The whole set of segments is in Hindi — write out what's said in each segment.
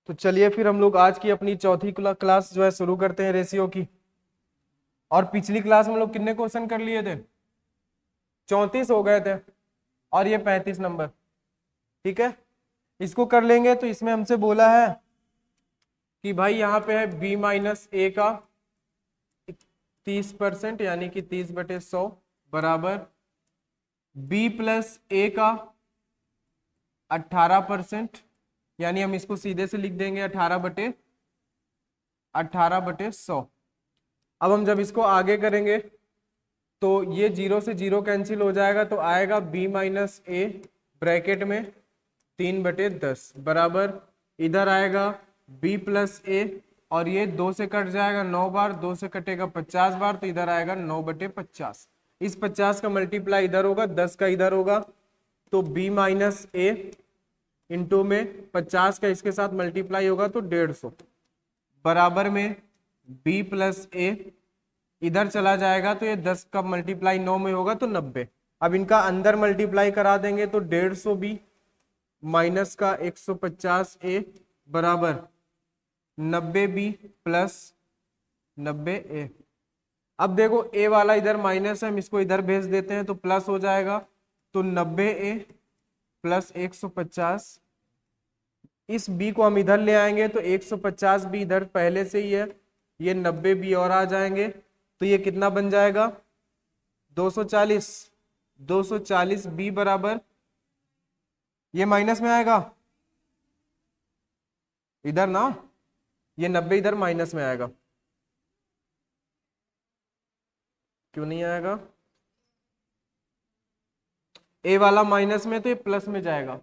तो चलिए फिर हम लोग आज की अपनी चौथी क्लास जो है शुरू करते हैं रेशियो की। और पिछली क्लास में हम लोग कितने क्वेश्चन कर लिए थे? 34 हो गए थे और ये 35 नंबर। ठीक है, इसको कर लेंगे। तो इसमें हमसे बोला है कि भाई यहाँ पे है b माइनस ए का 30% यानी कि 30/100 बराबर b प्लस ए का 18%, यानी हम इसको सीधे से लिख देंगे 18/100। अब हम जब इसको आगे करेंगे तो ये 0 से 0 कैंसिल हो जाएगा, तो आएगा b माइनस ए ब्रैकेट में 3/10 बराबर इधर आएगा b प्लस ए, और ये 2 से कट जाएगा 9 बार, 2 से कटेगा 50 बार, तो इधर आएगा 9/50। इस 50 का मल्टीप्लाई इधर होगा, 10 का इधर होगा, तो b माइनस ए इंटू में 50 का इसके साथ मल्टीप्लाई होगा तो 150 बराबर में b प्लस ए इधर चला जाएगा, तो ये 10 का मल्टीप्लाई 9 में होगा तो 90। अब इनका अंदर मल्टीप्लाई करा देंगे तो 150 b माइनस का 150 ए बराबर 90 b प्लस 90 ए। अब देखो ए वाला इधर माइनस है, हम इसको इधर भेज देते हैं तो प्लस हो जाएगा, तो 90 ए प्लस 150। इस b को हम इधर ले आएंगे तो 150 b इधर पहले से ही है, ये 90 b और आ जाएंगे, तो ये कितना बन जाएगा 240। 240 b बराबर ये माइनस में आएगा इधर ना, ये 90 इधर माइनस में आएगा, क्यों नहीं आएगा? ए वाला माइनस में तो ये प्लस में जाएगा,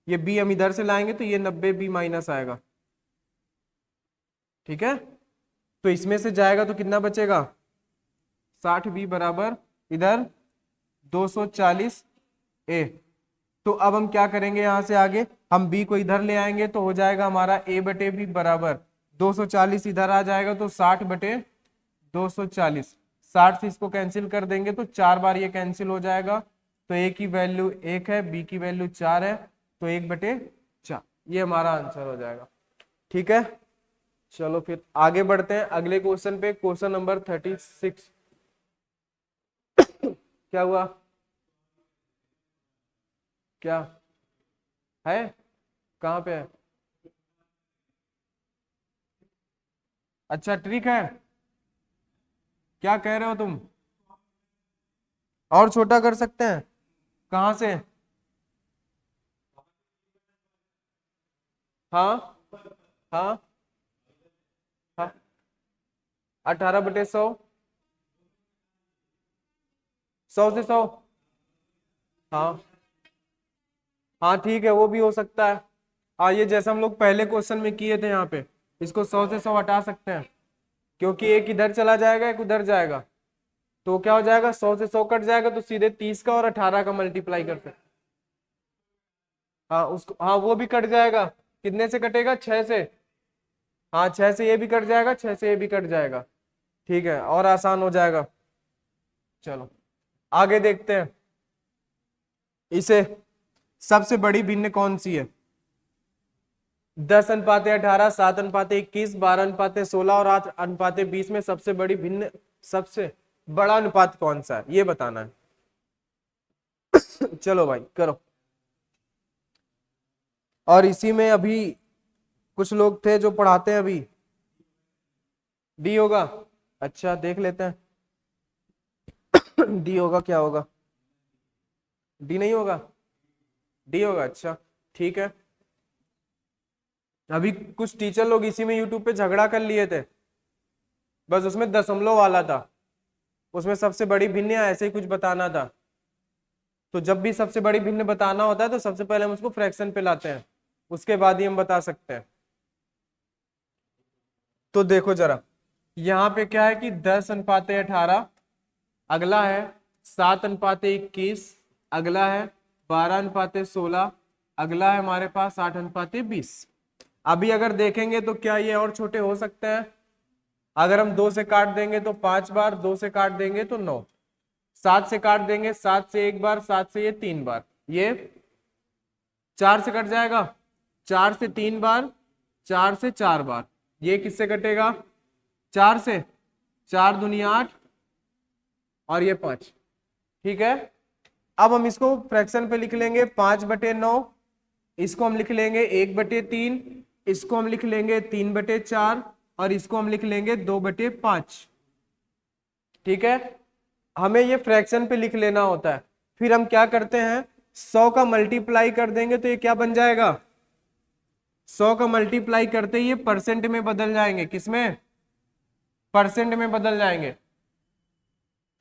ये b हम इधर से लाएंगे तो ये 90 b माइनस आएगा। ठीक है, तो इसमें से जाएगा तो कितना बचेगा 60 b बराबर इधर 240 ए। तो अब हम क्या करेंगे, यहां से आगे हम b को इधर ले आएंगे तो हो जाएगा हमारा a बटे b बराबर 240 इधर आ जाएगा तो 60/240। 60 से इसको कैंसिल कर देंगे तो 4 बार ये कैंसिल हो जाएगा, तो a की वैल्यू 1 है, b की वैल्यू 4 है, तो 1/4 ये हमारा आंसर हो जाएगा। ठीक है, चलो फिर आगे बढ़ते हैं अगले क्वेश्चन पे। Question number 36। क्या हुआ? क्या है? कहाँ पे है? अच्छा ट्रिक है, क्या कह रहे हो तुम? और छोटा कर सकते हैं? कहाँ से? हाँ हाँ हाँ, 18/100, 100 से 100। हाँ हाँ ठीक है, वो भी हो सकता है। हाँ, ये जैसे हम लोग पहले क्वेश्चन में किए थे, यहाँ पे इसको 100 से 100 हटा सकते हैं, क्योंकि एक इधर चला जाएगा एक उधर जाएगा, तो क्या हो जाएगा 100 से 100 कट जाएगा, तो सीधे 30 का और 18 का मल्टीप्लाई कर सकते हैं। हाँ उसको, हाँ वो भी कट जाएगा। कितने से कटेगा? 6 से। हाँ 6 से ये भी कट जाएगा, 6 से ये भी कट जाएगा। ठीक है, और आसान हो जाएगा। चलो आगे देखते हैं। इसे सबसे बड़ी भिन्न कौन सी है? 10:18, 7:21, 12:16 और 8:20 में सबसे बड़ी भिन्न, सबसे बड़ा अनुपात कौन सा है, ये बताना है। चलो भाई करो। और इसी में अभी कुछ लोग थे जो पढ़ाते हैं अभी। डी होगा? अच्छा देख लेते हैं। डी होगा, क्या होगा? डी नहीं होगा, डी होगा। अच्छा ठीक है, अभी कुछ टीचर लोग इसी में यूट्यूब पे झगड़ा कर लिए थे, बस उसमें दशमलव वाला था, उसमें सबसे बड़ी भिन्न या ऐसे ही कुछ बताना था। तो जब भी सबसे बड़ी भिन्न बताना होता है तो सबसे पहले हम उसको फ्रैक्शन पे लाते हैं, उसके बाद ही हम बता सकते हैं। तो देखो जरा, यहाँ पे क्या है कि 10:18, अगला है 7:21, अगला है 12:16, अगला है हमारे पास 8:20। अभी अगर देखेंगे तो क्या ये और छोटे हो सकते हैं? अगर हम 2 से काट देंगे तो 5 बार, 2 से काट देंगे तो 9, 7 से काट देंगे 7 से 1 बार, 7 से ये 3 बार, ये 4 से कट जाएगा, 4 से 3 बार, 4 से 4 बार, ये किससे कटेगा 4 से, 4 दूनी 8 और ये 5। ठीक है, अब हम इसको फ्रैक्शन पे लिख लेंगे 5/9, इसको हम लिख लेंगे 1/3, इसको हम लिख लेंगे 3/4 और इसको हम लिख लेंगे 2/5। ठीक है, हमें ये फ्रैक्शन पे लिख लेना होता है। फिर हम क्या करते हैं, 100 का मल्टीप्लाई कर देंगे तो ये क्या बन जाएगा, 100 का मल्टीप्लाई करते ही ये परसेंट में बदल जाएंगे, किसमें, परसेंट में बदल जाएंगे।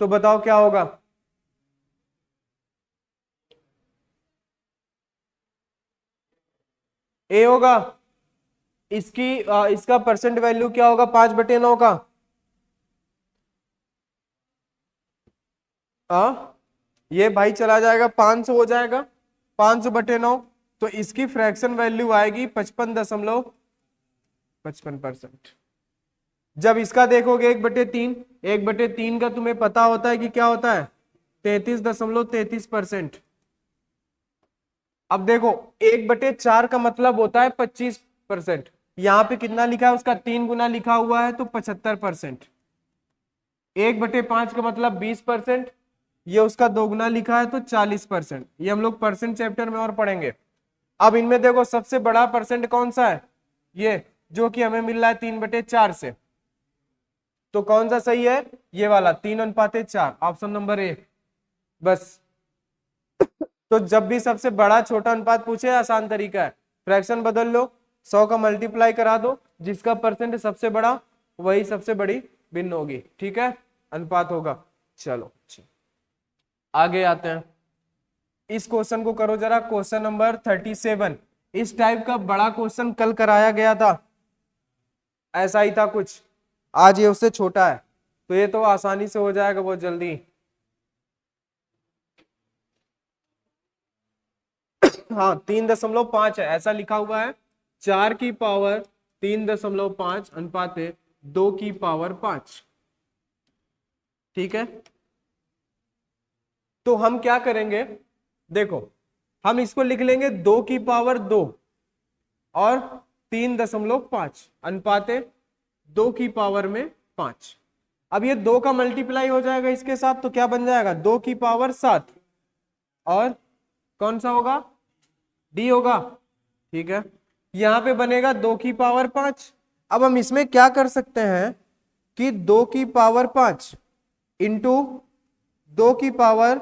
तो बताओ क्या होगा, ए होगा, इसका परसेंट वैल्यू क्या होगा 5/9 का, ये भाई चला जाएगा 500 हो जाएगा, 500/9, तो इसकी फ्रैक्शन वैल्यू आएगी 55.55%। जब इसका देखोगे 1/3, 1/3 का तुम्हें पता होता है कि क्या होता है 33.33%। अब देखो 1/4 का मतलब होता है 25%, यहाँ पे कितना लिखा है उसका 3 गुना लिखा हुआ है तो 75%। 1/5 का मतलब 20%, ये उसका 2 गुना लिखा है तो 40%। ये हम लोग परसेंट चैप्टर में और पढ़ेंगे। अब इनमें देखो सबसे बड़ा परसेंट कौन सा है, ये जो कि हमें मिल रहा है 3/4 से, तो कौन सा सही है, ये वाला 3:4, ऑप्शन नंबर ए। बस, तो जब भी सबसे बड़ा छोटा अनुपात पूछे आसान तरीका है, फ्रैक्शन बदल लो, 100 का मल्टीप्लाई करा दो, जिसका परसेंट सबसे बड़ा वही सबसे बड़ी भिन्न होगी। ठीक है, अनुपात होगा। चलो आगे आते हैं, इस क्वेश्चन को करो जरा, क्वेश्चन नंबर 37। इस टाइप का बड़ा क्वेश्चन कल कराया गया था, ऐसा ही था कुछ, आज ये उससे छोटा है, तो ये तो आसानी से हो जाएगा बहुत जल्दी। हाँ 3.5 है, ऐसा लिखा हुआ है, 4 की पावर 3.5 अनुपात 2 की पावर 5। ठीक है, तो हम क्या करेंगे, देखो हम इसको लिख लेंगे 2 की पावर 2 और 3.5 अनुपात 2 की पावर में 5। अब ये 2 का मल्टीप्लाई हो जाएगा इसके साथ, तो क्या बन जाएगा 2 की पावर 7 और कौन सा होगा, डी होगा। ठीक है, यहां पे बनेगा 2 की पावर 5। अब हम इसमें क्या कर सकते हैं कि 2 की पावर 5 इंटू 2 की पावर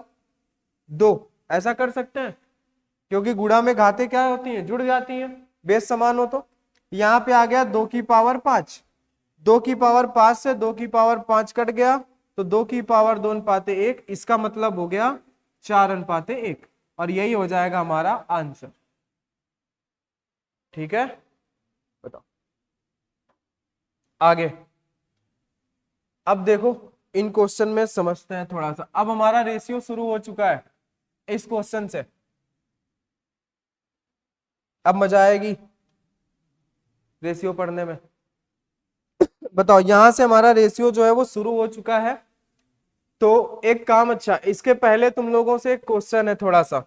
2, ऐसा कर सकते हैं, क्योंकि गुणा में घाते क्या होती हैं, जुड़ जाती हैं, बेस समान हो। तो यहां पे आ गया 2 की पावर 5, 2 की पावर 5 से 2 की पावर 5 कट गया, तो 2 की पावर 2 अनुपात 1, इसका मतलब हो गया 4:1, और यही हो जाएगा हमारा आंसर। ठीक है, बताओ आगे। अब देखो इन क्वेश्चन में समझते हैं थोड़ा सा। अब हमारा रेशियो शुरू हो चुका है इस क्वेश्चन से, अब मजा आएगी रेशियो पढ़ने में। बताओ, यहां से हमारा रेशियो जो है वो शुरू हो चुका है। तो एक काम, अच्छा इसके पहले तुम लोगों से एक क्वेश्चन है, थोड़ा सा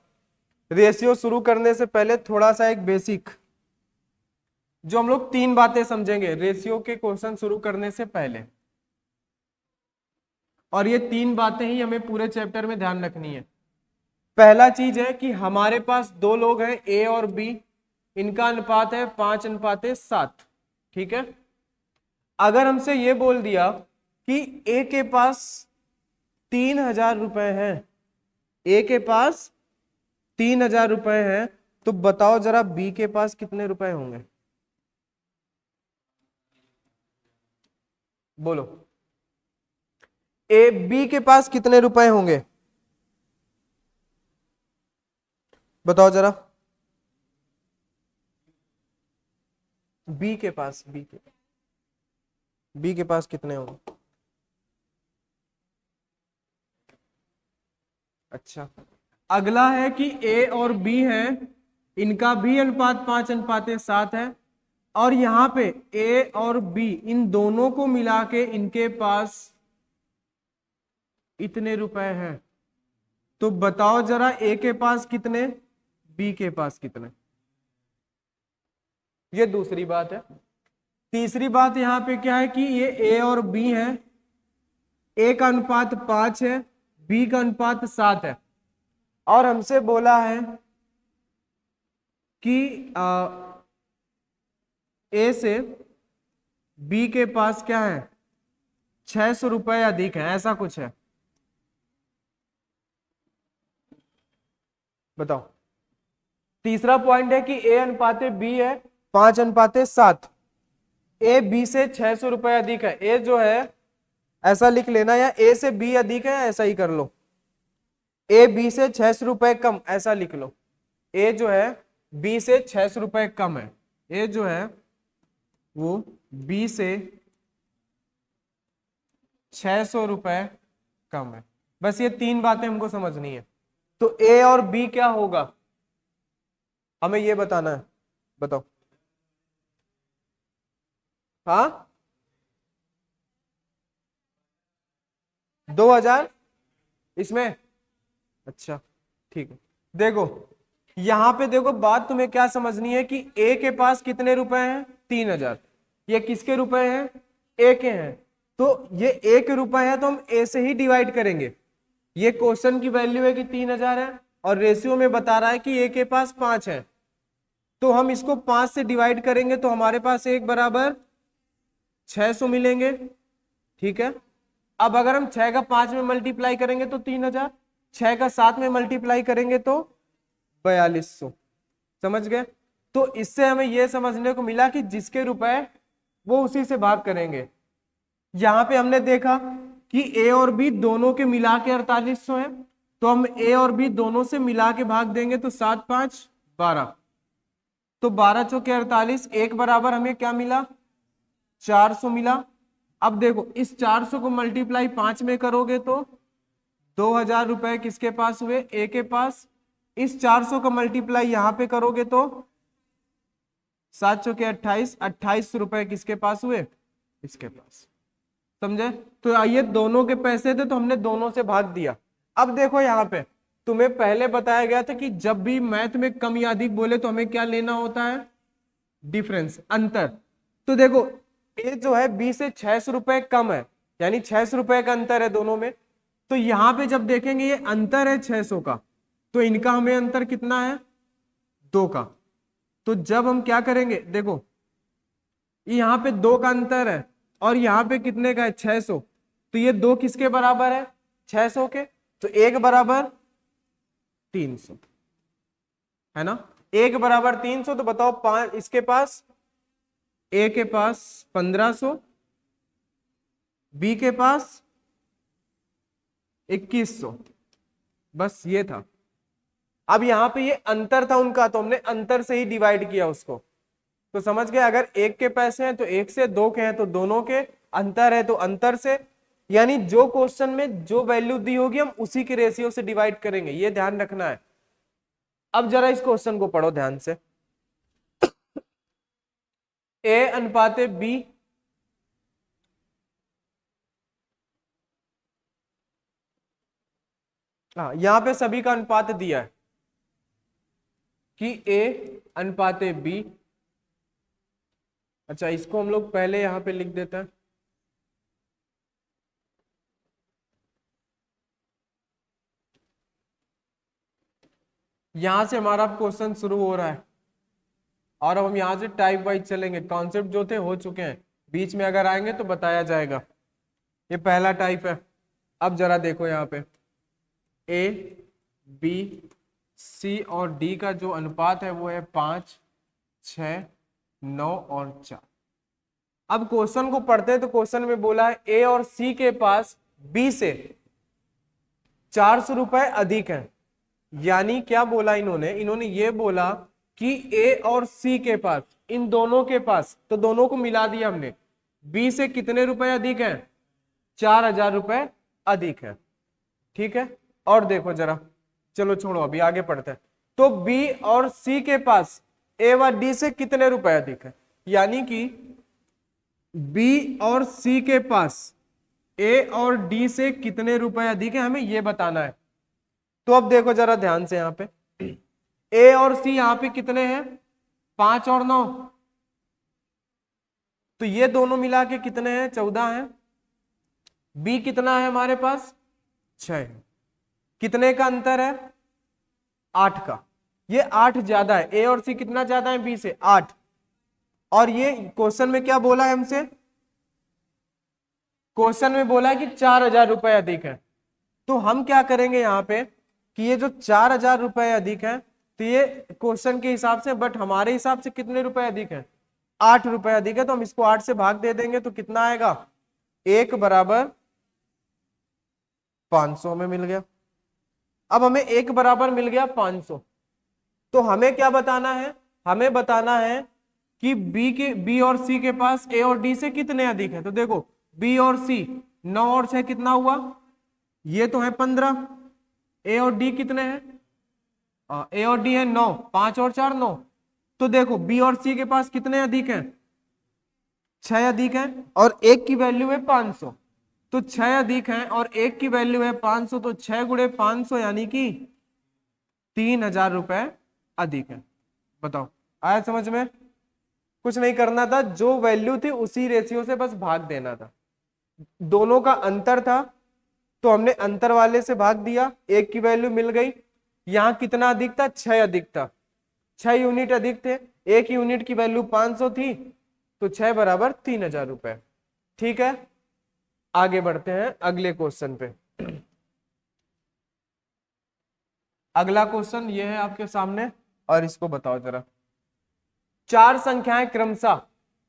रेशियो शुरू करने से पहले थोड़ा सा एक बेसिक, जो हम लोग 3 बातें समझेंगे रेशियो के क्वेश्चन शुरू करने से पहले, और ये 3 बातें ही हमें पूरे चैप्टर में ध्यान रखनी है। पहला चीज है कि हमारे पास 2 लोग हैं ए और बी, इनका अनुपात है 5:7। ठीक है, अगर हमसे ये बोल दिया कि ए के पास 3,000 रुपए हैं, ए के पास 3,000 रुपए हैं, तो बताओ जरा बी के पास कितने रुपए होंगे, बोलो ए बी के पास कितने रुपए होंगे, बताओ जरा, बी के पास कितने होंगे। अच्छा, अगला है कि ए और बी है, इनका भी अनुपात 5:7 है, और यहां पे ए और बी इन दोनों को मिला के इनके पास इतने रुपए हैं। तो बताओ जरा ए के पास कितने, बी के पास कितने, ये दूसरी बात है। तीसरी बात यहाँ पे क्या है कि ये ए और बी है, ए का अनुपात 5 है, बी का अनुपात 7 है, और हमसे बोला है कि ए से बी के पास क्या है, 600 रुपए अधिक है, ऐसा कुछ है। बताओ। तीसरा पॉइंट है कि ए अनुपाते बी है 5:7, ए बी से 600 रुपए अधिक है। ए जो है ऐसा लिख लेना, या ए से बी अधिक है ऐसा ही कर लो, ए बी से 600 रुपए कम ऐसा लिख लो। ए जो है बी से 600 रुपए कम है, ए जो है वो बी से 600 रुपए कम है। बस ये तीन बातें हमको समझनी है। तो ए और बी क्या होगा हमें ये बताना है, बताओ। हाँ 2000 इसमें, अच्छा ठीक है। देखो यहां पे देखो, बात तुम्हें क्या समझनी है कि ए के पास कितने रुपए हैं, 3000। ये किसके रुपए हैं, ए के हैं। तो ये ए के रुपए हैं तो हम ए से ही डिवाइड करेंगे। ये क्वेश्चन की वैल्यू है कि 3000 है, और रेशियो में बता रहा है कि ए के पास 5 है, तो हम इसको 5 से डिवाइड करेंगे तो हमारे पास एक बराबर 600 मिलेंगे। ठीक है। अब अगर हम 6 का 5 में मल्टीप्लाई करेंगे तो 3000, 6 का 7 में मल्टीप्लाई करेंगे तो 4200। समझ गए। तो इससे हमें यह समझने को मिला कि जिसके रुपए वो उसी से भाग करेंगे। यहां पे हमने देखा कि ए और बी दोनों के मिला के 4800 है, तो हम ए और बी दोनों से मिला के भाग देंगे तो 7 5 12, तो 12 चौके 48, एक बराबर हमें क्या मिला, 400 मिला। अब देखो इस 400 को मल्टीप्लाई 5 में करोगे तो 2000 रुपए किसके पास हुए, ए के पास। इस 400 का मल्टीप्लाई यहां पे करोगे तो 7 चौके 28, 28 रुपए किसके पास हुए, इसके पास। समझे। तो ये दोनों के पैसे थे तो हमने दोनों से भाग दिया। अब देखो यहाँ पे तुम्हें पहले बताया गया था कि जब भी मैथ में कम या अधिक बोले तो हमें क्या लेना होता है, डिफरेंस, अंतर। तो देखो ए जो है बी से 600 रुपए कम है, यानी 600 रुपए का अंतर है दोनों में। तो यहां पे जब देखेंगे ये अंतर है 600 का, तो इनका हमें अंतर कितना है, 2 का। तो जब हम क्या करेंगे, देखो यहां पे 2 का अंतर है और यहाँ पे कितने का है, 600। तो ये 2 किसके बराबर है, 600 के। तो 1 बराबर 300 है ना, 1 बराबर 300। तो बताओ 5 इसके पास, ए के पास 1500, बी के पास 2100। बस ये था। अब यहां पे ये अंतर था उनका, तो हमने अंतर से ही डिवाइड किया उसको। तो समझ गए, अगर एक के पैसे हैं तो एक से, दो के हैं तो दोनों के, अंतर है तो अंतर से। यानी जो क्वेश्चन में जो वैल्यू दी होगी हम उसी के रेशियो से डिवाइड करेंगे, ये ध्यान रखना है। अब जरा इस क्वेश्चन को पढ़ो ध्यान से। ए अनुपाते बी, हाँ यहां पे सभी का अनुपात दिया है कि ए अनुपाते बी। अच्छा इसको हम लोग पहले यहां पे लिख देते हैं। यहां से हमारा क्वेश्चन शुरू हो रहा है और अब हम यहां से टाइप वाइज चलेंगे। कॉन्सेप्ट जो थे हो चुके हैं, बीच में अगर आएंगे तो बताया जाएगा। ये पहला टाइप है। अब जरा देखो यहाँ पे ए बी सी और डी का जो अनुपात है वो है 5 6 9 और 4। अब क्वेश्चन को पढ़ते हैं तो क्वेश्चन में बोला है ए और सी के पास बी से 400 रुपए अधिक है। यानी क्या बोला इन्होंने ये बोला कि ए और सी के पास, इन दोनों के पास, तो दोनों को मिला दिया हमने, बी से कितने रुपए अधिक है, 4000 रुपए अधिक है। ठीक है। और देखो जरा, चलो छोड़ो अभी आगे पढ़ते हैं। तो बी और सी के पास ए व डी से कितने रुपए अधिक है, यानी कि बी और सी के पास ए और डी से कितने रुपए अधिक है, हमें यह बताना है। तो अब देखो जरा ध्यान से, यहां पे ए और सी यहां पे कितने हैं, 5 और 9, तो ये दोनों मिला के कितने हैं, 14 हैं। बी कितना है हमारे पास, 6 है। कितने का अंतर है, 8 का। ये 8 ज्यादा है, ए और सी कितना ज्यादा है बी से, 8। और ये क्वेश्चन में क्या बोला है हमसे, क्वेश्चन में बोला है कि 4,000 रुपए अधिक है। तो हम क्या करेंगे यहाँ पे कि ये जो 4,000 रुपए अधिक है, तो ये क्वेश्चन के हिसाब से, बट हमारे हिसाब से कितने रुपए अधिक है, 8 रुपए अधिक है। तो हम इसको 8 से भाग दे देंगे, तो कितना आएगा, 1 बराबर 500 में मिल गया। अब हमें 1 बराबर मिल गया 500। तो हमें क्या बताना है, हमें बताना है कि बी और सी के पास ए और डी से कितने अधिक है। तो देखो बी और सी 9 और 6 कितना हुआ, ये तो है 15। ए और डी कितने हैं, ए और डी है 9, 5 और 4 9। तो देखो बी और सी के पास कितने अधिक हैं, 6 अधिक है, और एक की वैल्यू है 500। तो 6 अधिक है और एक की वैल्यू है 500, तो 6 गुणे 500 यानी कि 3,000 रुपए अधिक है। बताओ आया समझ में, कुछ नहीं करना था, जो वैल्यू थी उसी रेशियो से बस भाग देना था। दोनों का अंतर था तो हमने अंतर वाले से भाग दिया, एक की वैल्यू मिल गई। यहां कितना अधिक था, 6 अधिक था, 6 यूनिट अधिक थे, एक यूनिट की वैल्यू 500 थी, तो 6 बराबर 3,000 रुपए। ठीक है, आगे बढ़ते हैं अगले क्वेश्चन पे। अगला क्वेश्चन ये है आपके सामने, और इसको बताओ जरा। 4 संख्याएं क्रमशः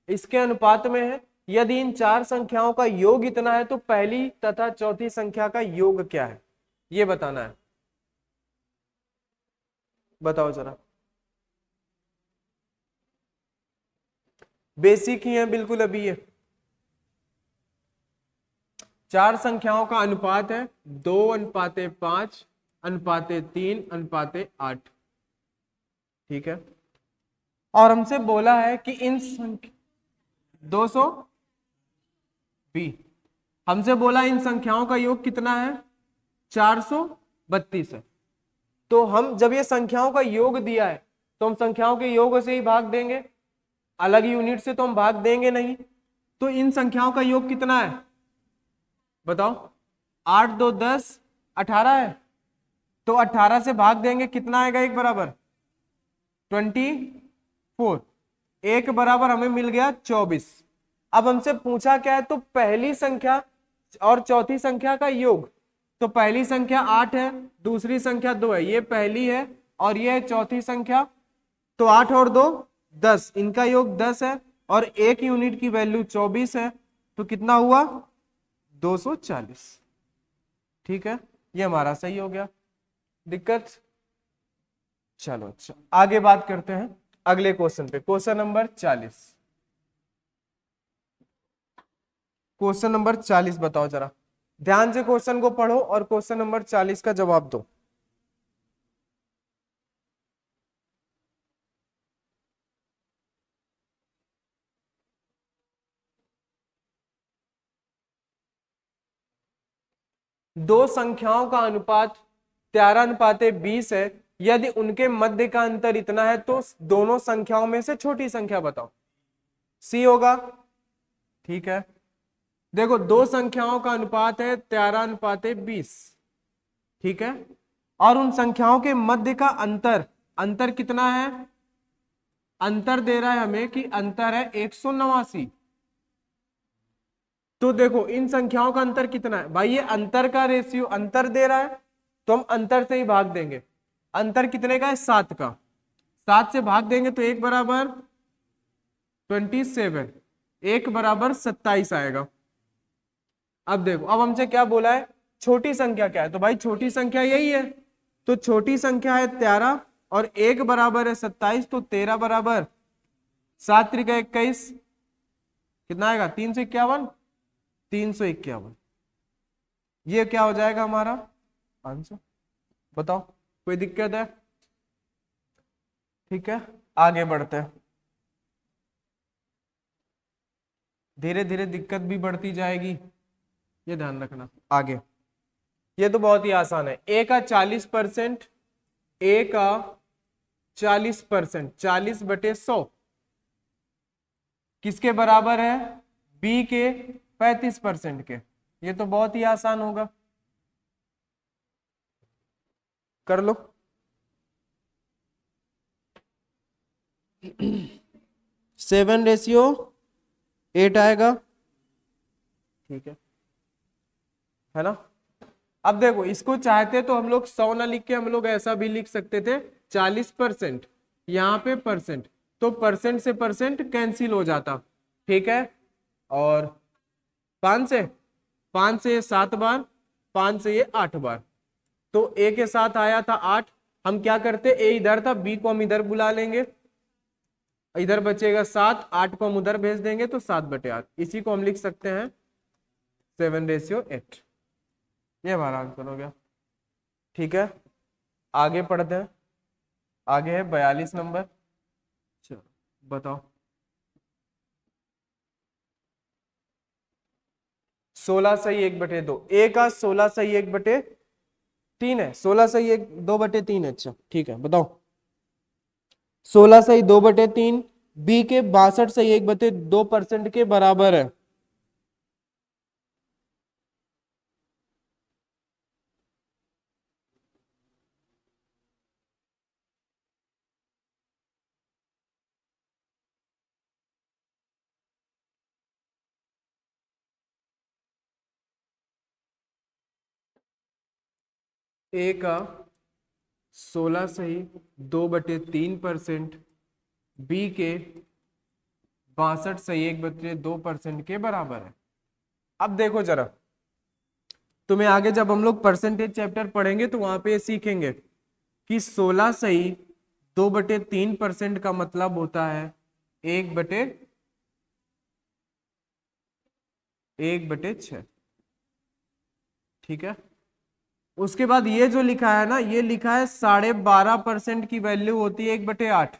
इसके अनुपात में है, यदि इन 4 संख्याओं का योग इतना है तो पहली तथा चौथी संख्या का योग क्या है, ये बताना है। बताओ जरा, बेसिक ही है बिल्कुल अभी ये। 4 संख्याओं का अनुपात है 2:5, 3:8। ठीक है, और हमसे बोला है कि इन 220, हमसे बोला इन संख्याओं का योग कितना है, 432 है। तो हम जब ये संख्याओं का योग दिया है तो हम संख्याओं के योग से ही भाग देंगे, अलग यूनिट से तो हम भाग देंगे नहीं। तो इन संख्याओं का योग कितना है बताओ, 8 2 10 18 है। तो 18 से भाग देंगे, कितना आएगा, 1 बराबर 24, 1 बराबर हमें मिल गया 24। अब हमसे पूछा क्या है, तो पहली संख्या और चौथी संख्या का योग। तो पहली संख्या 8 है, दूसरी संख्या 2 है, ये पहली है और ये है चौथी संख्या। तो 8 और 2 10, इनका योग 10 है, और एक यूनिट की वैल्यू 24 है, तो कितना हुआ, 240। ठीक है, ये हमारा सही हो गया। दिक्कत, चलो अच्छा आगे बात करते हैं अगले क्वेश्चन पे। क्वेश्चन नंबर 40, क्वेश्चन नंबर 40 बताओ जरा, ध्यान से क्वेश्चन को पढ़ो और क्वेश्चन नंबर 40 का जवाब दो। दो संख्याओं का अनुपात 13:20 है, यदि उनके मध्य का अंतर इतना है तो दोनों संख्याओं में से छोटी संख्या बताओ। सी होगा। ठीक है, देखो दो संख्याओं का अनुपात है 13:20, ठीक है, और उन संख्याओं के मध्य का अंतर, अंतर कितना है, अंतर दे रहा है हमें कि अंतर है 189। तो देखो इन संख्याओं का अंतर कितना है भाई, ये अंतर का रेशियो अंतर दे रहा है तो हम अंतर से ही भाग देंगे। अंतर कितने का है, 7 का, 7 से भाग देंगे तो 1 बराबर 27, 1 बराबर 27 आएगा। अब देखो, अब हमसे क्या बोला है, छोटी संख्या क्या है, तो भाई छोटी संख्या यही है। तो छोटी संख्या है 13 और 1 बराबर है 27, तो 13 बराबर 7 त्रिका 21, कितना आएगा, 351, 351। ये क्या हो जाएगा हमारा आंसर। बताओ कोई दिक्कत है। ठीक है, आगे बढ़ते हैं, धीरे धीरे दिक्कत भी बढ़ती जाएगी, ये ध्यान रखना। आगे, ये तो बहुत ही आसान है, ए का 40%, ए का 40%, 40/100, किसके बराबर है, बी के 35% के। ये तो बहुत ही आसान होगा, कर लो। 7:8 आएगा, ठीक है ना। अब देखो इसको चाहते तो हम लोग 100 ना लिख के हम लोग ऐसा भी लिख सकते थे 40%, यहाँ पे परसेंट, तो परसेंट से परसेंट कैंसिल हो जाता, ठीक है। और 5 से 7 बार, 5 से ये 8 बार, तो ए के साथ आया था 8। हम क्या करते, ए इधर था, बी को हम इधर बुला लेंगे, इधर बचेगा 7, 8 को हम उधर भेज देंगे तो 7/8, इसी को हम लिख सकते हैं 7:8। ये हमारा आंसर हो गया, ठीक है। आगे पढ़ते हैं, आगे है 42 नंबर। चलो बताओ। 16/1/2, ए का 16/1/3 है, 16/2/3, अच्छा ठीक है, बताओ। 16/2/3 बी के 62/1/2% के बराबर है। ए का 16/2/3% बी के 62/1/2% के बराबर है। अब देखो जरा, तुम्हें आगे जब हम लोग परसेंटेज चैप्टर पढ़ेंगे तो वहां पे ये सीखेंगे कि 16/2/3% का मतलब होता है 1/6, ठीक है। उसके बाद ये जो लिखा है ना, ये लिखा है 12.5% की वैल्यू होती है 1/8,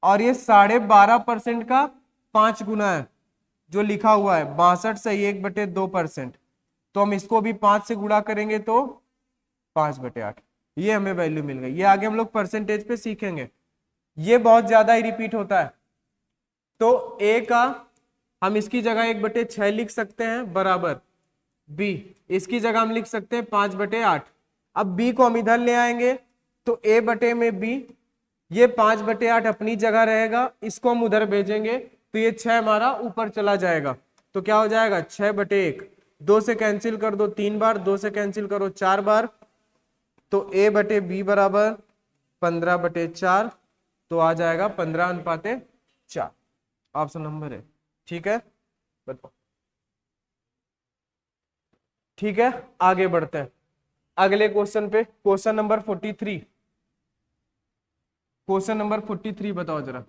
और ये 12.5% का 5 गुना है जो लिखा हुआ है 62/1/2%। तो हम इसको भी 5 से गुणा करेंगे तो 5/8, ये हमें वैल्यू मिल गई। ये आगे हम लोग परसेंटेज पे सीखेंगे, ये बहुत ज्यादा ही रिपीट होता है। तो ए का हम इसकी जगह 1/6 लिख सकते हैं बराबर, बी इसकी जगह हम लिख सकते हैं 5/8। अब बी को हम इधर ले आएंगे तो ए बटे में बी, ये 5/8 अपनी जगह रहेगा, इसको हम उधर भेजेंगे तो ये 6 हमारा ऊपर चला जाएगा, तो क्या हो जाएगा 6/1। 2 से कैंसिल कर दो 3 बार, 2 से कैंसिल करो 4 बार, तो ए बटे बी बराबर 15/4, तो आ जाएगा 15:4, ऑप्शन नंबर है, ठीक है। बताओ, ठीक है। आगे बढ़ते हैं अगले क्वेश्चन पे, क्वेश्चन नंबर 43। क्वेश्चन नंबर 43 बताओ जरा।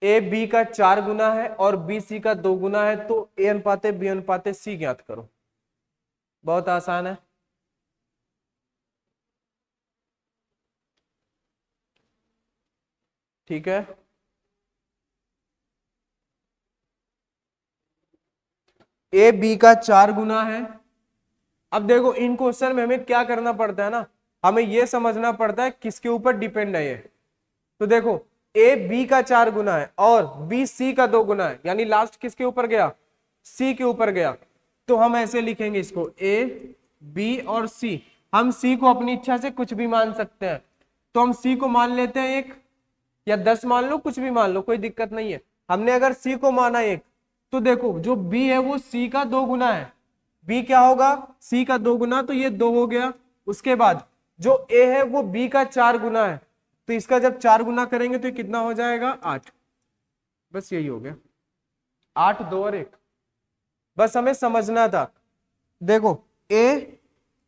ए बी का 4 गुना है और बी सी का 2 गुना है, तो ए अनुपाते बी अनुपाते सी ज्ञात करो। बहुत आसान है, ठीक है। ए बी का 4 गुना है। अब देखो इन क्वेश्चन में हमें क्या करना पड़ता है ना, हमें यह समझना पड़ता है किसके ऊपर डिपेंड है ये। तो देखो ए बी का 4 गुना है और बी सी का 2 गुना है, यानी लास्ट किसके ऊपर गया, सी के ऊपर गया। तो हम ऐसे लिखेंगे इसको, ए बी और सी। हम सी को अपनी इच्छा से कुछ भी मान सकते हैं, तो हम सी को मान लेते हैं 1 या 10 मान लो, कुछ भी मान लो, कोई दिक्कत नहीं है। हमने अगर सी को माना 1, तो देखो जो बी है वो सी का 2 गुना है, बी क्या होगा, सी का 2 गुना, तो ये 2 हो गया। उसके बाद जो ए है वो बी का 4 गुना है, तो इसका जब 4 गुना करेंगे तो ये कितना हो जाएगा 8। बस यही हो गया, 8, 2 और 1, बस हमें समझना था। देखो ए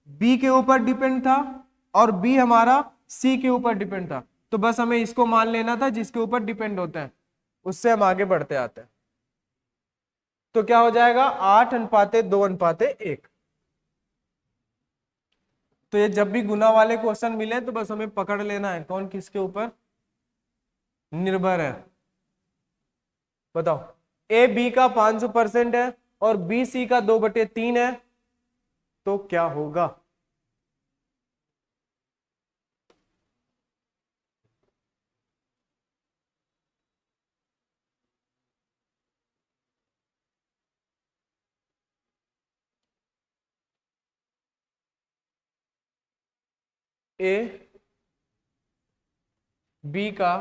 बी के ऊपर डिपेंड था और बी हमारा सी के ऊपर डिपेंड था, तो बस हमें इसको मान लेना था जिसके ऊपर डिपेंड होता है, उससे हम आगे बढ़ते आते हैं। तो क्या हो जाएगा 8:2:1। तो ये जब भी गुना वाले क्वेश्चन मिले तो बस हमें पकड़ लेना है कौन किसके ऊपर निर्भर है। बताओ, ए बी का 500% है और बी सी का 2/3 है, तो क्या होगा। ए बी का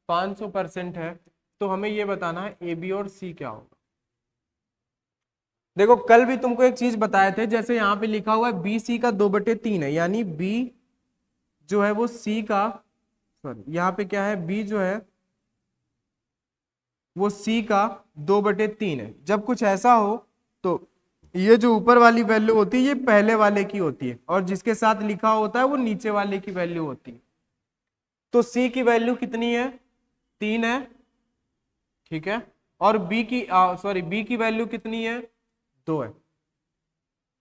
500% है, तो हमें ये बताना है ए बी और सी क्या होगा। देखो कल भी तुमको एक चीज बताए थे, जैसे यहाँ पे लिखा हुआ है बी सी का 2/3 है, यानी बी जो है वो सी का, सॉरी यहाँ पे क्या है, बी जो है वो सी का 2/3 है। जब कुछ ऐसा हो तो ये जो ऊपर वाली वैल्यू होती है ये पहले वाले की होती है, और जिसके साथ लिखा होता है वो नीचे वाले की वैल्यू होती है। तो सी की वैल्यू कितनी है, 3 है, ठीक है, और बी की बी की वैल्यू कितनी है, 2 है।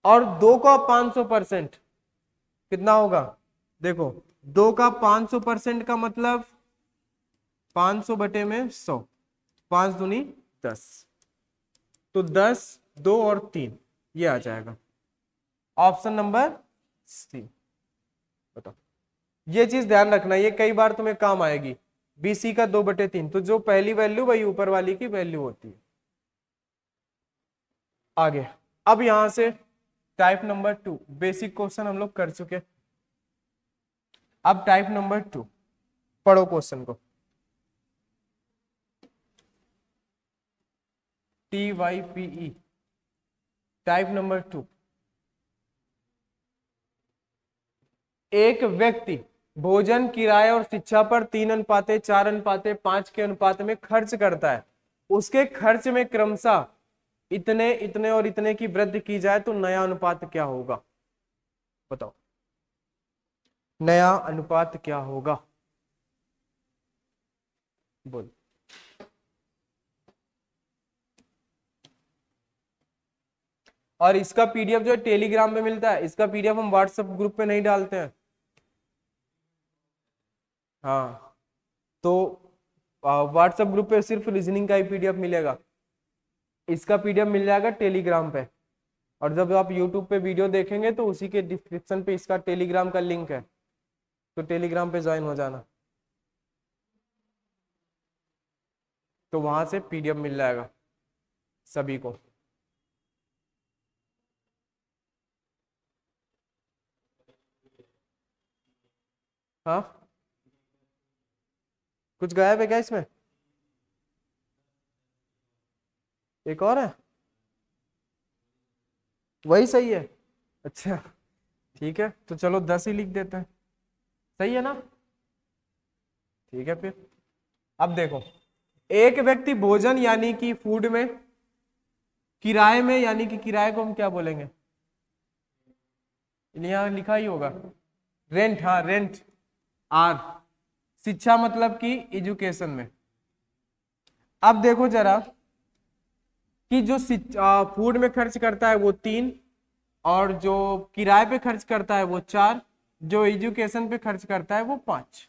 और 2 का 500% कितना होगा, देखो 2 का 500% का मतलब 500/100, 5 दूनी 10, तो 10, 2 और 3 ये आ जाएगा ऑप्शन नंबर सी। बताओ, ये चीज ध्यान रखना, ये कई बार तुम्हें काम आएगी। BC का 2/3, तो जो पहली वैल्यू वही ऊपर वाली की वैल्यू होती है। आगे अब यहां से टाइप नंबर 2, बेसिक क्वेश्चन हम लोग कर चुके। अब टाइप नंबर 2 पढ़ो क्वेश्चन को। TYPE टाइप नंबर 2, एक व्यक्ति भोजन, किराए और शिक्षा पर 3:4:5 के अनुपात में खर्च करता है। उसके खर्च में क्रमशः इतने, इतने और इतने की वृद्धि की जाए तो नया अनुपात क्या होगा। बताओ नया अनुपात क्या होगा, बोल। और इसका पीडीएफ जो है टेलीग्राम पे मिलता है, इसका पीडीएफ हम व्हाट्सएप ग्रुप पे नहीं डालते हैं। हाँ, तो व्हाट्सएप ग्रुप पे सिर्फ रीजनिंग का ही पीडीएफ मिलेगा, इसका पीडीएफ मिल जाएगा टेलीग्राम पे। और जब आप यूट्यूब पे वीडियो देखेंगे तो उसी के डिस्क्रिप्शन पे इसका टेलीग्राम का लिंक है, तो टेलीग्राम पे ज्वाइन हो जाना, तो वहां से पीडीएफ मिल जाएगा सभी को। हाँ, कुछ गायब है क्या इसमें, एक और है, वही सही है। अच्छा ठीक है, तो चलो 10 ही लिख देते हैं, सही है ना, ठीक है फिर। अब देखो, एक व्यक्ति भोजन यानी कि फूड में, किराए में यानी कि किराए को हम क्या बोलेंगे, यहाँ लिखा ही होगा रेंट, हाँ रेंट, आर, शिक्षा मतलब कि एजुकेशन में। अब देखो जरा कि जो फूड में खर्च करता है वो 3, और जो किराए पे खर्च करता है वो 4, जो एजुकेशन पे खर्च करता है वो 5,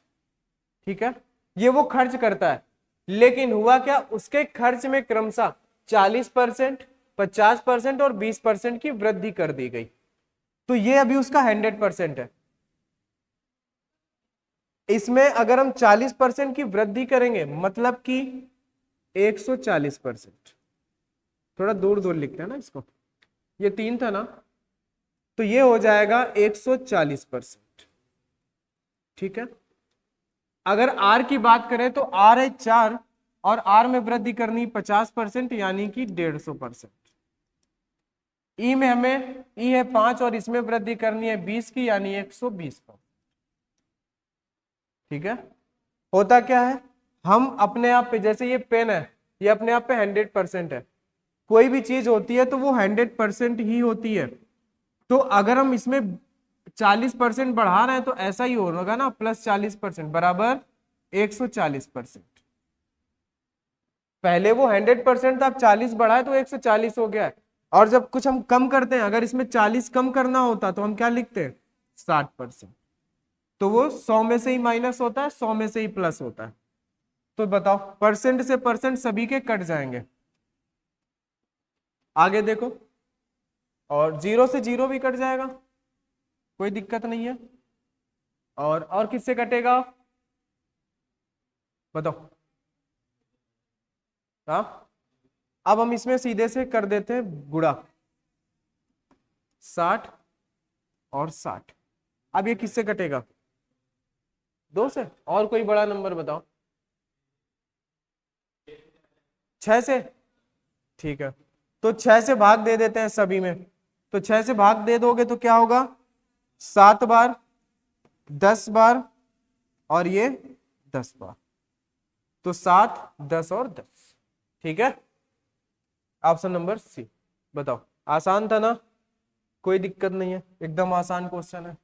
ठीक है, ये वो खर्च करता है। लेकिन हुआ क्या, उसके खर्च में क्रमशः 40%, 50% और 20% की वृद्धि कर दी गई, तो ये अभी उसका 100% है। इसमें अगर हम 40% की वृद्धि करेंगे मतलब कि 140%, थोड़ा दूर दूर लिखते हैं ना इसको, ये 3 था ना, तो ये हो जाएगा 140%, ठीक है। अगर आर की बात करें तो आर है 4, और आर में वृद्धि करनी 50% यानी कि 150%। ई में हमें, ई है 5 और इसमें वृद्धि करनी है 20 की यानी 120%, ठीक है। होता क्या है, हम अपने आप पे, जैसे ये पेन है, ये अपने आप पे 100% है, कोई भी चीज होती है तो वो 100% ही होती है। तो अगर हम इसमें 40% बढ़ा रहे हैं तो ऐसा ही होगा ना, +40% बराबर 140%। पहले वो 100% था, अब 40 बढ़ाए तो 140 हो गया है। और जब कुछ हम कम करते हैं, अगर इसमें 40 कम करना होता तो हम क्या लिखते हैं, 60%, तो वो 100 में से ही माइनस होता है, 100 में से ही प्लस होता है। तो बताओ, परसेंट से परसेंट सभी के कट जाएंगे। आगे देखो, और 0 से 0 भी कट जाएगा, कोई दिक्कत नहीं है। और किससे कटेगा, बताओ। हाँ, अब हम इसमें सीधे से कर देते हैं गुणा, 60 और 60। अब ये किससे कटेगा, 2 से। और कोई बड़ा नंबर बताओ। 6 से, ठीक है। तो 6 से भाग दे देते हैं सभी में। तो 6 से भाग दे दोगे तो क्या होगा, 7 बार, 10 बार और ये 10 बार। तो 7, 10 और 10। ठीक है, ऑप्शन नंबर सी। बताओ, आसान था ना, कोई दिक्कत नहीं है, एकदम आसान क्वेश्चन है।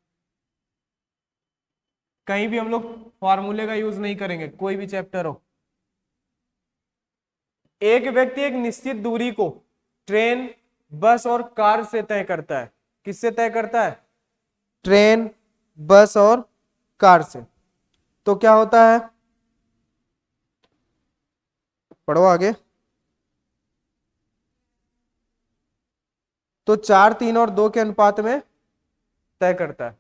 कहीं भी हम लोग फॉर्मूले का यूज नहीं करेंगे, कोई भी चैप्टर हो। एक व्यक्ति एक निश्चित दूरी को ट्रेन, बस और कार से तय करता है। किससे तय करता है, ट्रेन, बस और कार से। तो क्या होता है, पढ़ो आगे। तो 4, 3 और 2 के अनुपात में तय करता है।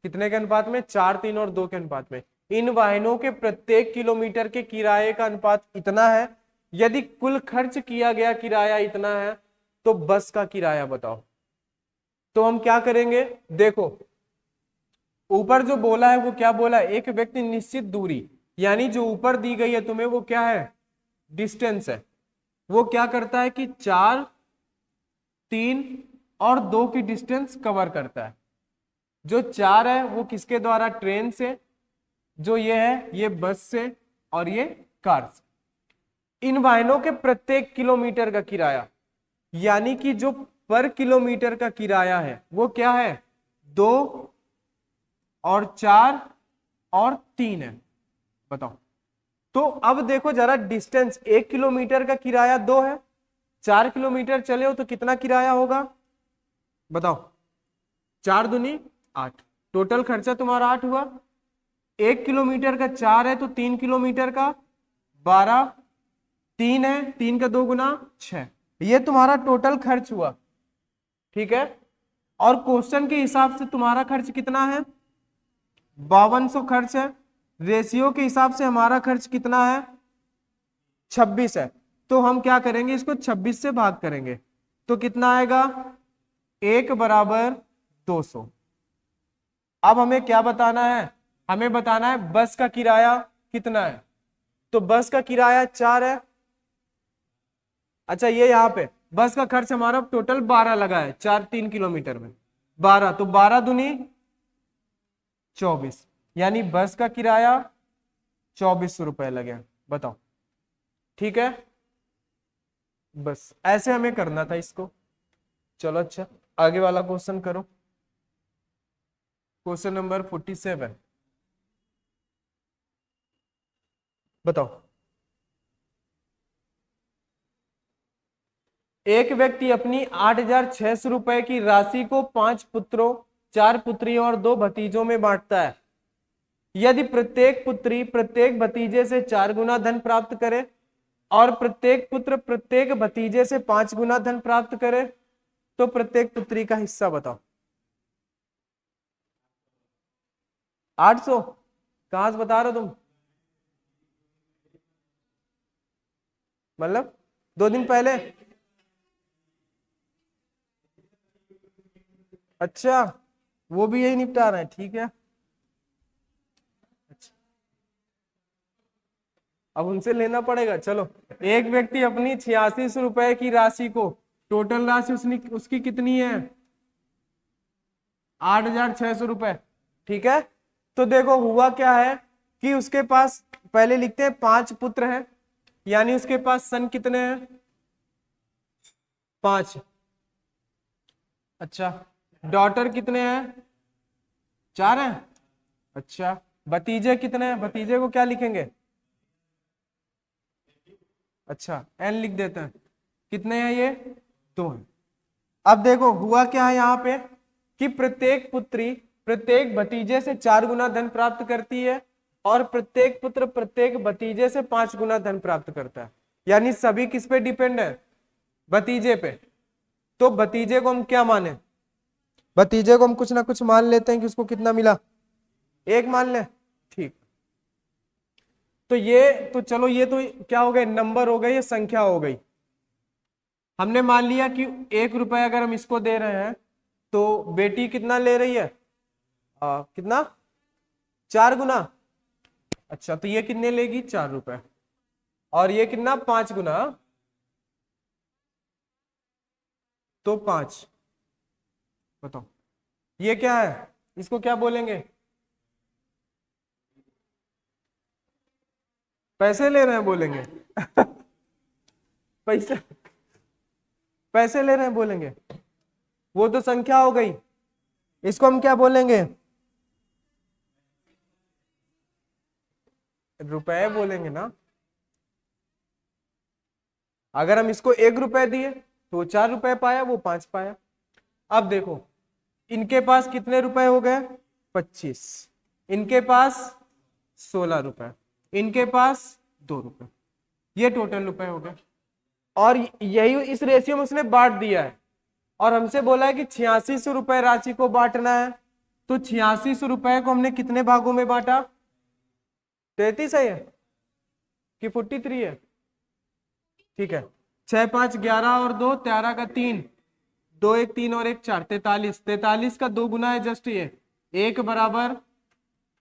कितने के अनुपात में, 4, 3 और 2 के अनुपात में। इन वाहनों के प्रत्येक किलोमीटर के किराए का अनुपात इतना है। यदि कुल खर्च किया गया किराया इतना है तो बस का किराया बताओ। तो हम क्या करेंगे, देखो ऊपर जो बोला है वो क्या बोला है, एक व्यक्ति निश्चित दूरी, यानी जो ऊपर दी गई है तुम्हें वो क्या है, डिस्टेंस है। वो क्या करता है कि 4, 3 और 2 की डिस्टेंस कवर करता है। जो 4 है वो किसके द्वारा, ट्रेन से। जो ये है ये बस से और ये कार से। इन वाहनों के प्रत्येक किलोमीटर का किराया, यानी कि जो पर किलोमीटर का किराया है वो क्या है, 2 और 4 और 3 है। बताओ। तो अब देखो जरा डिस्टेंस, 1 किलोमीटर का किराया 2 है, 4 किलोमीटर चले हो तो कितना किराया होगा बताओ, 4 दूनी 8, टोटल खर्चा तुम्हारा 8 हुआ। 1 किलोमीटर का 4 है तो 3 किलोमीटर का 12, 3 है, 3 का 2 गुना 6, ये तुम्हारा टोटल खर्च हुआ। ठीक है, और क्वेश्चन के हिसाब से तुम्हारा खर्च कितना है, 5200 खर्च है। रेशियो के हिसाब से हमारा खर्च कितना है, 26 है। तो हम क्या करेंगे, इसको 26 से भाग करेंगे तो कितना आएगा, 1 बराबर 200। अब हमें क्या बताना है, हमें बताना है बस का किराया कितना है। तो बस का किराया 4 है। अच्छा ये यहाँ पे बस का खर्च हमारा टोटल 12 लगा है, 4, 3 किलोमीटर में 12, तो 12 दूनी 24, यानी बस का किराया 2400 रुपए लगे। बताओ, ठीक है, बस ऐसे हमें करना था इसको। चलो अच्छा, आगे वाला क्वेश्चन करो, क्वेश्चन नंबर 47। बताओ, एक व्यक्ति अपनी 8600 रुपए की राशि को 5 पुत्रों, 4 पुत्रियों और 2 भतीजों में बांटता है। यदि प्रत्येक पुत्री प्रत्येक भतीजे से 4 गुना धन प्राप्त करे और प्रत्येक पुत्र प्रत्येक भतीजे से 5 गुना धन प्राप्त करे तो प्रत्येक पुत्री का हिस्सा बताओ। 800 कहां से बता रहे हो तुम, मतलब 2 दिन पहले। अच्छा, वो भी यही निपटा रहे हैं, ठीक है। अच्छा, अब उनसे लेना पड़ेगा। चलो, एक व्यक्ति अपनी 8600 रुपए की राशि को, टोटल राशि उसकी कितनी है, 8600 रुपए। ठीक है, तो देखो हुआ क्या है कि उसके पास, पहले लिखते हैं 5 पुत्र हैं, यानी उसके पास सन कितने हैं, 5। अच्छा, डॉटर कितने हैं, 4 हैं। अच्छा, भतीजे कितने हैं, भतीजे को क्या लिखेंगे, अच्छा एन लिख देते हैं। कितने हैं ये, 2 हैं। अब देखो हुआ क्या है यहाँ पे कि प्रत्येक पुत्री प्रत्येक भतीजे से 4 गुना धन प्राप्त करती है और प्रत्येक पुत्र प्रत्येक भतीजे से 5 गुना धन प्राप्त करता है, यानी सभी किस पे डिपेंड है, भतीजे पे। तो भतीजे को हम क्या माने, भतीजे को हम कुछ ना कुछ मान लेते हैं कि उसको कितना मिला, 1 मान ले। ठीक, तो ये, तो चलो ये तो क्या हो गए, नंबर हो गए, ये संख्या हो गई। हमने मान लिया कि 1 रुपए अगर हम इसको दे रहे हैं तो बेटी कितना ले रही है, कितना 4 गुना। अच्छा, तो ये कितने लेगी? 4 रुपए। और ये कितना? 5 गुना, तो 5। बताओ ये क्या है, इसको क्या बोलेंगे? पैसे ले रहे हैं बोलेंगे। पैसे, पैसे ले रहे हैं बोलेंगे। वो तो संख्या हो गई, इसको हम क्या बोलेंगे? रुपए बोलेंगे ना। अगर हम इसको 1 रुपए दिए तो वो 4 रुपए पाया, वो 5 पाया। अब देखो इनके पास कितने रुपए हो गए? 25। इनके पास 16 रुपए, इनके पास 2 रुपए। ये टोटल रुपए हो गए। और यही इस रेशियो में उसने बांट दिया है, और हमसे बोला है कि 8600 रुपए राशि को बांटना है। तो 8600 रुपए को हमने कितने भागों में बांटा? 33 है ये कि 43 है? ठीक है, 6 5 11 और 2 13 का 3, 2 1 3 और 1 4, 43। 43 का 2 गुना है जस्ट ये, 1 बराबर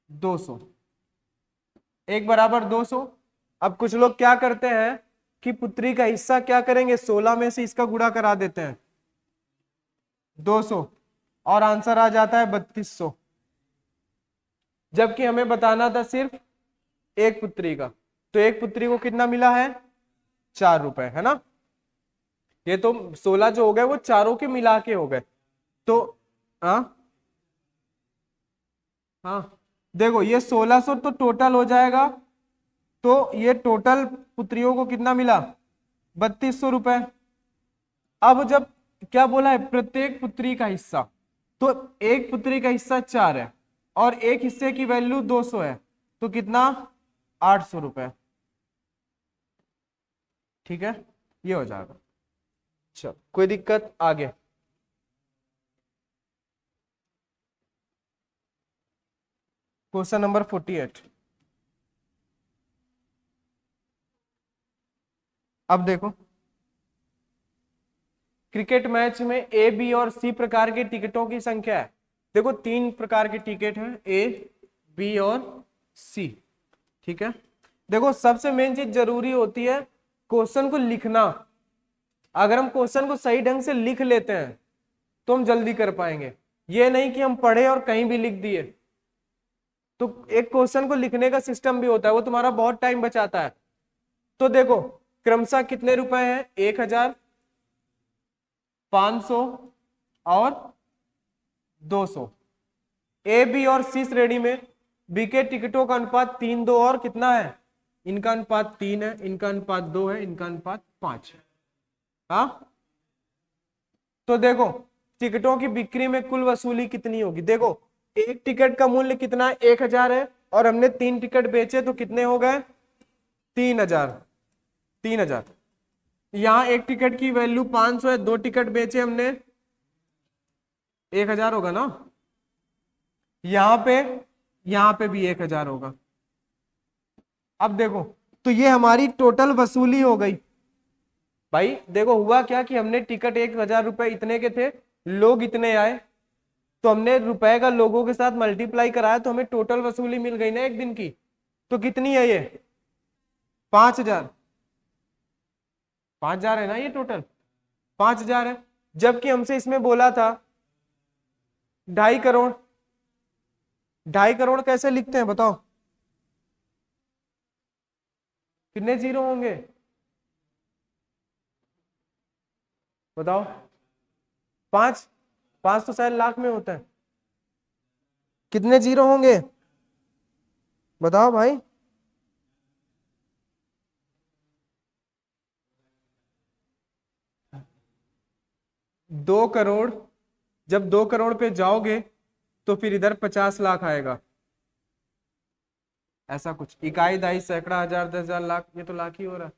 200। 1 बराबर 200। अब कुछ लोग क्या करते हैं कि पुत्री का हिस्सा क्या करेंगे, 16 में से इसका गुणा करा देते हैं 200, और आंसर आ जाता है 3200। जबकि हमें बताना था सिर्फ एक पुत्री का। तो एक पुत्री को कितना मिला है? 4 रुपए, है ना। ये तो 16 जो हो गए वो चारों के मिला के हो गए। तो हाँ हाँ, देखो ये 1600 तो टोटल हो जाएगा। तो ये टोटल पुत्रियों को कितना मिला? 3200 रुपए। अब जब क्या बोला है, प्रत्येक पुत्री का हिस्सा, तो एक पुत्री का हिस्सा 4 है और एक हिस्से की वैल्यू 200 है, तो कितना? 800 रुपए। ठीक है, ये हो जाएगा। चलो कोई दिक्कत? आगे क्वेश्चन नंबर 48। अब देखो क्रिकेट मैच में ए बी और सी प्रकार के टिकटों की संख्या है। देखो 3 प्रकार के टिकट हैं, ए बी और सी। ठीक है, देखो सबसे मेन चीज जरूरी होती है क्वेश्चन को लिखना। अगर हम क्वेश्चन को सही ढंग से लिख लेते हैं तो हम जल्दी कर पाएंगे। ये नहीं कि हम पढ़े और कहीं भी लिख दिए। तो एक क्वेश्चन को लिखने का सिस्टम भी होता है, वो तुम्हारा बहुत टाइम बचाता है। तो देखो क्रमशः कितने रुपए हैं? 1000, 500 और 200। ए बी और सी श्रेणी में बी के टिकटों का अनुपात 3-2 और कितना है? इनका अनुपात 3 है, इनका अनुपात 2 है, इनका अनुपात 5 है। हाँ, तो देखो टिकटों की बिक्री में कुल वसूली कितनी होगी? देखो एक टिकट का मूल्य कितना है? 1000 है, और हमने 3 टिकट बेचे तो कितने हो गए? 3000। 3000। यहाँ एक टिकट की वैल्यू 500 है, 2 टिकट बेचे हमने, 1000 होगा ना। यहाँ पे यहाँ पे भी 1000 होगा। अब देखो तो ये हमारी टोटल वसूली हो गई। भाई देखो हुआ क्या कि हमने टिकट 1000 रुपए इतने के थे, लोग इतने आए, तो हमने रुपए का लोगों के साथ मल्टीप्लाई कराया तो हमें टोटल वसूली मिल गई ना एक दिन की। तो कितनी है ये? 5000। 5000 है ना ये टोटल? 5000 है। जबकि हमसे इसमें बोला था 2.5 करोड़। 2.5 करोड़ कैसे लिखते हैं बताओ? कितने जीरो होंगे बताओ? 5। 5 तो शायद लाख में होता है। कितने जीरो होंगे बताओ भाई? 2 करोड़। जब 2 करोड़ पे जाओगे तो फिर इधर 50 लाख आएगा। ऐसा कुछ, इकाई दहाई सैकड़ा हजार 10,000 लाख, ये तो लाख ही हो रहा है।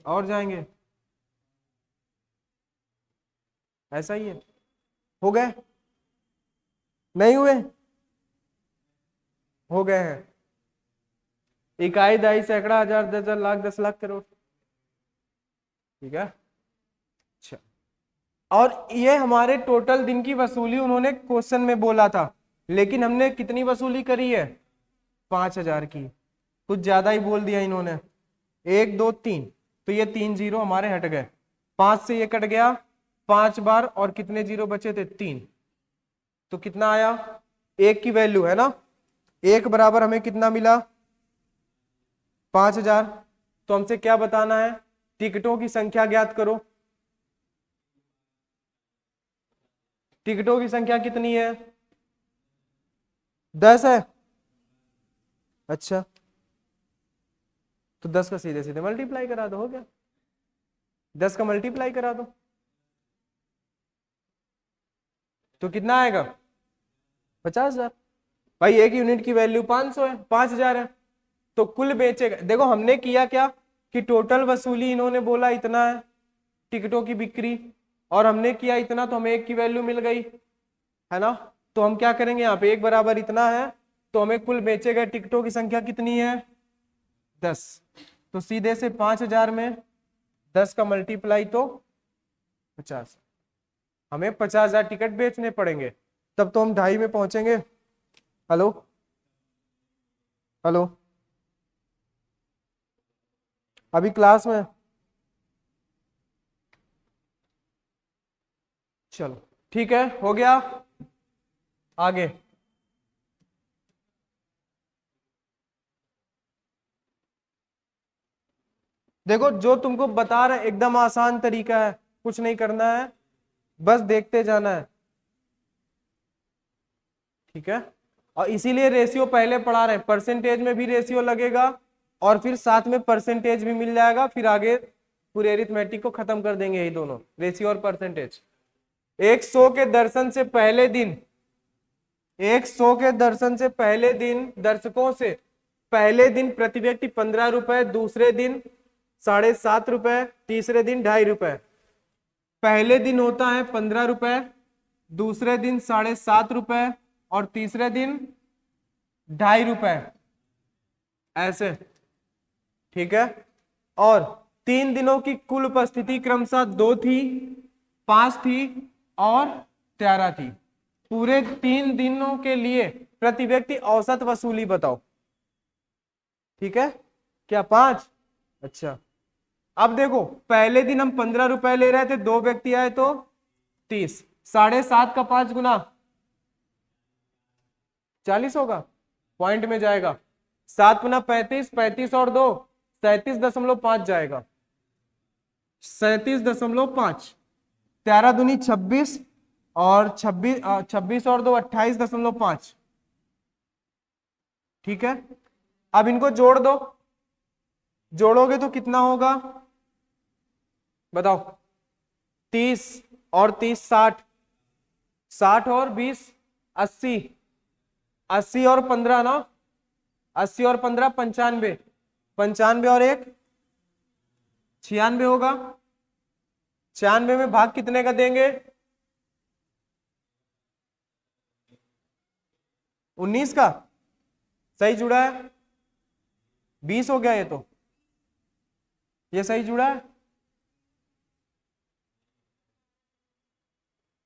और जाएंगे, ऐसा ही है। हो गए? नहीं हुए? हो गए हैं। इकाई दहाई सैकड़ा हजार 10,000 लाख 10 लाख करोड़। ठीक है, अच्छा। और ये हमारे टोटल दिन की वसूली उन्होंने क्वेश्चन में बोला था। लेकिन हमने कितनी वसूली करी है? 5,000 की। कुछ ज्यादा ही बोल दिया इन्होंने। 1 2 3, तो ये 3 जीरो हमारे हट गए। 5 से ये कट गया 5 बार, और कितने जीरो बचे थे? 3। तो कितना आया? 1 की वैल्यू है ना, 1 बराबर हमें कितना मिला? 5,000। तो हमसे क्या बताना है? टिकटों की संख्या ज्ञात करो। टिकटों की संख्या कितनी है? 10 है। अच्छा, तो 10 का सीधे सीधे मल्टीप्लाई करा दो, हो गया। 10 का मल्टीप्लाई करा दो तो कितना आएगा? 50,000। भाई एक यूनिट की वैल्यू 500 है, 5,000 है। तो कुल बेचेगा, देखो हमने किया क्या कि टोटल वसूली इन्होंने बोला इतना है टिकटों की बिक्री, और हमने किया इतना, तो हमें 1 की वैल्यू मिल गई, है ना। तो हम क्या करेंगे, यहाँ पे 1 बराबर इतना है, तो हमें कुल बेचे गए टिकटों की संख्या कितनी है? 10। तो सीधे से 5,000 में 10 का मल्टीप्लाई तो 50। हमें 50,000 टिकट बेचने पड़ेंगे, तब तो हम 2.5 में पहुंचेंगे। हेलो हेलो, अभी क्लास में? चलो ठीक है, हो गया। आगे देखो, जो तुमको बता रहे एकदम आसान तरीका है, कुछ नहीं करना है, बस देखते जाना है, ठीक है। और इसीलिए रेशियो पहले पढ़ा रहे हैं, परसेंटेज में भी रेशियो लगेगा, और फिर साथ में परसेंटेज भी मिल जाएगा, फिर आगे पूरे अरिथमेटिक को खत्म कर देंगे यही दोनों, रेशियो और परसेंटेज। 100 के दर्शन से पहले दिन, 100 के दर्शन से पहले दिन दर्शकों से पहले दिन प्रति व्यक्ति 15 रुपए, दूसरे दिन 7.5 रुपए, तीसरे दिन 2.5 रुपए। पहले दिन होता है 15 रुपए, दूसरे दिन 7.5 रुपए, और तीसरे दिन 2.5 रुपए, ऐसे, ठीक है। और 3 दिनों की कुल उपस्थिति क्रमशः 2 थी, 5 थी और 13 थी। पूरे 3 दिनों के लिए प्रति व्यक्ति औसत वसूली बताओ, ठीक है। क्या 5? अच्छा, अब देखो पहले दिन हम 15 रुपए ले रहे थे, 2 व्यक्ति आए तो 30, 7.5 का 5 गुना 40 होगा, पॉइंट में जाएगा। 7 गुना 35, 35 और 2 37.5 जाएगा, 37.5। 13 दूनी 26, और 26 और 2 28.5, ठीक है। अब इनको जोड़ दो, जोड़ोगे तो कितना होगा बताओ? 30 और 30 60, 60 और 20 80, 80 और 15 ना, 80 और 15 95, 95 और 1 96 होगा। 96 में भाग कितने का देंगे? 19 का। सही जुड़ा है। 20 हो गया ये तो, ये सही जुड़ा है?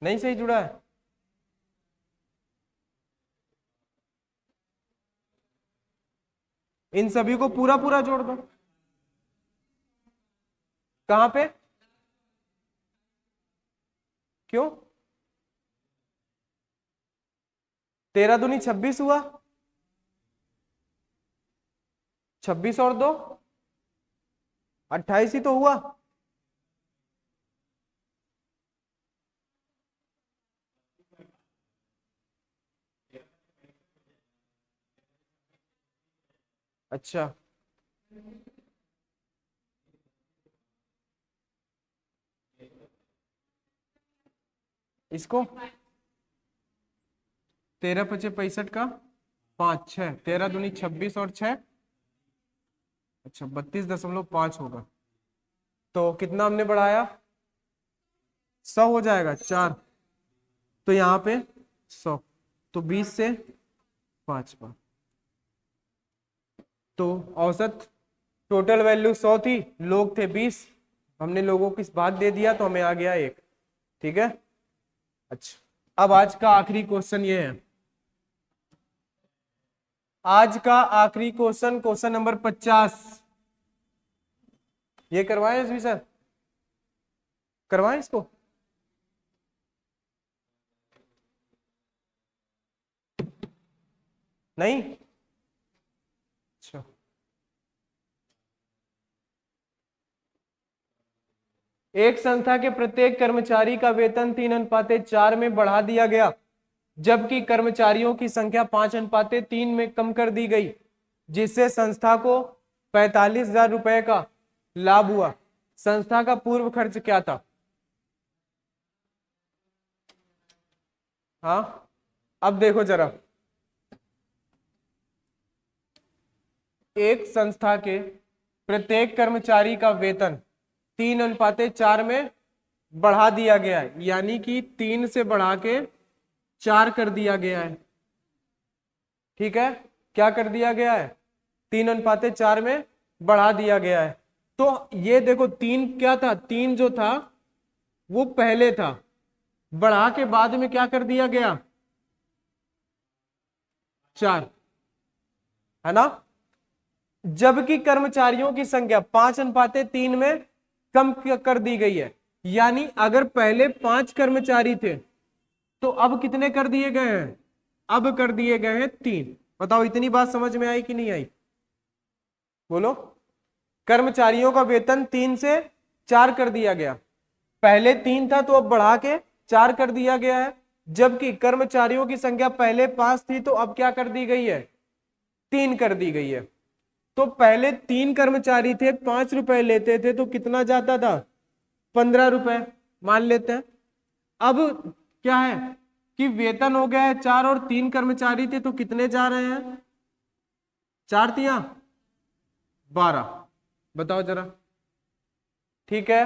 नहीं सही जुड़ा है। इन सभी को पूरा पूरा जोड़ दो। कहां पे? क्यों? 13 दूनी 26 हुआ, 26 और 2 28 ही तो हुआ। अच्छा, इसको 13 पचे 65 का 5 6, 13 दूनी 26 और 6, अच्छा 32.5 होगा। तो कितना हमने बढ़ाया? 100 हो जाएगा 4, तो यहाँ पे 100, तो 20 से 5 बार। तो औसत टोटल वैल्यू 100 थी, लोग थे 20, हमने लोगों को इस भाग दे दिया तो हमें आ गया 1, ठीक है। अच्छा, अब आज का आखिरी क्वेश्चन ये है, आज का आखिरी क्वेश्चन, क्वेश्चन नंबर 50। ये करवाएं एसवी सर, करवाएं इसको। नहीं, अच्छा। एक संस्था के प्रत्येक कर्मचारी का वेतन 3:4 में बढ़ा दिया गया, जबकि कर्मचारियों की संख्या 5:3 में कम कर दी गई, जिससे संस्था को 45,000 रुपए का लाभ हुआ। संस्था का पूर्व खर्च क्या था? हाँ, अब देखो जरा, एक संस्था के प्रत्येक कर्मचारी का वेतन 3:4 में बढ़ा दिया गया है, यानी कि 3 से बढ़ा के 4 कर दिया गया है। ठीक है, क्या कर दिया गया है? 3:4 में बढ़ा दिया गया है। तो ये देखो, 3 क्या था? 3 जो था वो पहले था, बढ़ा के बाद में क्या कर दिया गया? 4, है ना। जबकि कर्मचारियों की संख्या 5:3 में कम कर दी गई है, यानी अगर पहले 5 कर्मचारी थे तो अब कितने कर दिए गए हैं? अब कर दिए गए हैं 3। बताओ, इतनी बात समझ में आई कि नहीं आई? बोलो। कर्मचारियों का वेतन 3 से 4 कर दिया गया, पहले 3 था तो अब बढ़ा के 4 कर दिया गया है। जबकि कर्मचारियों की संख्या पहले 5 थी तो अब क्या कर दी गई है? 3 कर दी गई है। तो पहले 3 कर्मचारी थे, 5 रुपए लेते थे तो कितना जाता था? 15 रुपए मान लेते हैं। अब क्या है कि वेतन हो गया है 4 और 3 कर्मचारी थे तो कितने जा रहे हैं? 4 तिया 12। बताओ जरा। ठीक है,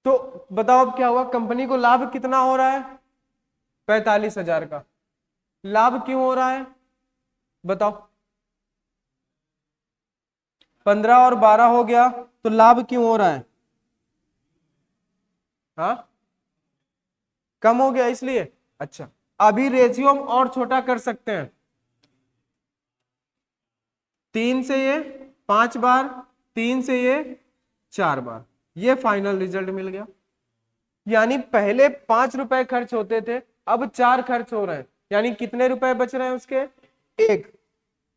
तो बताओ अब क्या हुआ? कंपनी को लाभ कितना हो रहा है? 45,000 का। लाभ क्यों हो रहा है बताओ? 15 और 12 हो गया, तो लाभ क्यों हो रहा है? हाँ, कम हो गया इसलिए। अच्छा, अभी रेशियो हम और छोटा कर सकते हैं। 3 से ये 5 बार, 3 से ये 4 बार, ये फाइनल रिजल्ट मिल गया। यानी पहले 5 रुपए खर्च होते थे, अब 4 खर्च हो रहे हैं, यानी कितने रुपए बच रहे हैं उसके? 1।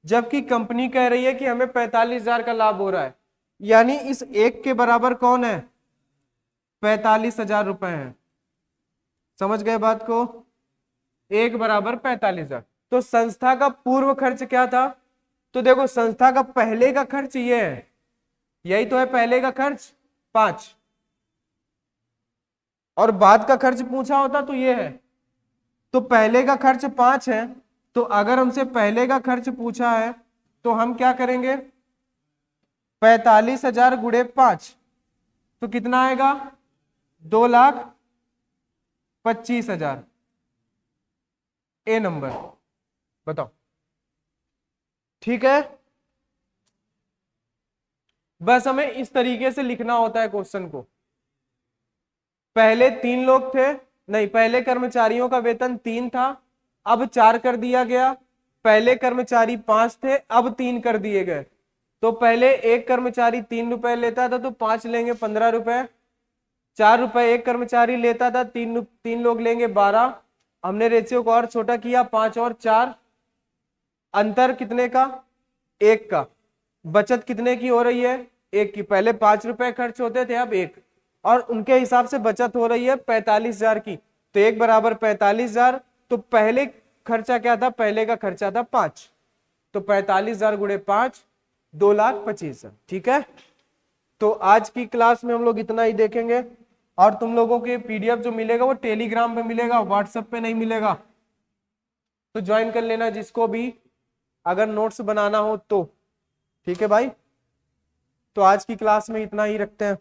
जबकि कंपनी कह रही है कि हमें 45,000 का लाभ हो रहा है, यानी इस 1 के बराबर कौन है? 45,000 रुपए है। समझ गए बात को? 1 बराबर 45,000। तो संस्था का पूर्व खर्च क्या था? तो देखो, संस्था का पहले का खर्च ये है, यही तो है पहले का खर्च 5, और बाद का खर्च पूछा होता तो ये है। तो पहले का खर्च 5 है, तो अगर हमसे पहले का खर्च पूछा है तो हम क्या करेंगे? 45,000 गुणे 5, तो कितना आएगा? 2,25,000। ए नंबर। बताओ, ठीक है। बस हमें इस तरीके से लिखना होता है क्वेश्चन को। पहले 3 लोग थे, नहीं, पहले कर्मचारियों का वेतन 3 था, अब 4 कर दिया गया। पहले कर्मचारी 5 थे, अब 3 कर दिए गए। तो पहले एक कर्मचारी 3 रुपए लेता था तो 5 लेंगे 15 रुपए। 4 रुपए एक कर्मचारी लेता था, 3 लोग लेंगे 12। हमने रेशियो को और छोटा किया, 5 और 4, अंतर कितने का? 1 का। बचत कितने की हो रही है? 1 की। पहले 5 रुपए खर्च होते थे, अब 1, और उनके हिसाब से बचत हो रही है 45,000 की। तो 1 बराबर 45,000। तो पहले खर्चा क्या था? पहले का खर्चा था 5, तो 45,000 गुणे 5, 2,25,000। ठीक है, तो आज की क्लास में हम लोग इतना ही देखेंगे। और तुम लोगों के पीडीएफ जो मिलेगा वो टेलीग्राम पे मिलेगा, व्हाट्सएप पे नहीं मिलेगा, तो ज्वाइन कर लेना जिसको भी अगर नोट्स बनाना हो तो। ठीक है भाई, तो आज की क्लास में इतना ही रखते हैं।